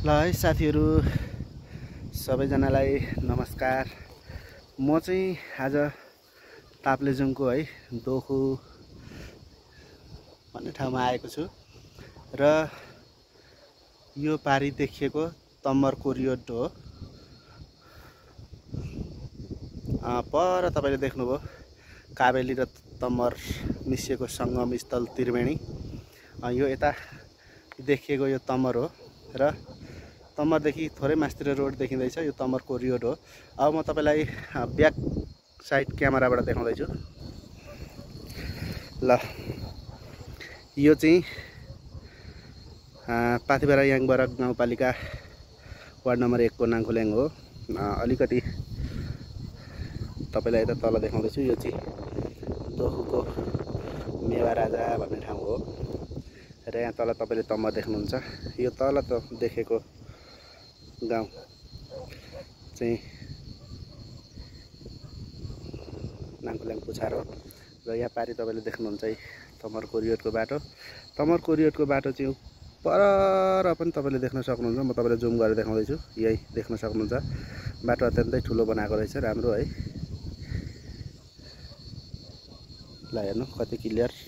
ल है साथीहरू सबैजनालाई नमस्कार। म चाहिँ आज ताप्लेजुङको है दोखु भन्ने ठाउँमा आएको छु र यो पारी देखिएको तम्मर कोरियोड हो। पर तपाईले देख्नुभयो काबेली र तम्मर मिसिएको सङ्गम स्थल त्रिवेणी। यो यता देखिएको यो तम्मर हो र तम्मरदेखि थोरै मास्तिर रोड देखिँदैछ। यो तम्मर कोरियोड हो। अब म तपाईलाई ब्याक साइड क्यामेराबाट देखाउँदैछु। ल यो चाहिँ पाथिभरा याङबरक गाउँपालिका वार्ड नम्बर 1 को नाङखोल्याङ हो। अलिकति तपाईलाई यता तल देखाउँदैछु। यो चाहिँ दोखुको मेवा राजा भन्ने ठाउँ हो र यहाँ तल तपाईले तम्मर देख्नुहुन्छ। यो तल त देखेको गाउँ चाहिँ नाङखोल्याङ पुछार हो र यहाँ पारि तपाईले देख्नुहुन्छ है तम्मर कोरियोडको बाटो। तम्मर कोरियोडको बाटो चाहिँ पर पनि तपाईले देख्न सक्नुहुन्छ। म तपाईलाई जुम गरेर देखाउँदैछु। यही देख्न सक्नुहुन्छ। बाटो अत्यन्तै ठुलो बनाएको रहेछ, राम्रो है। ल हेर्नु कति क्लियर।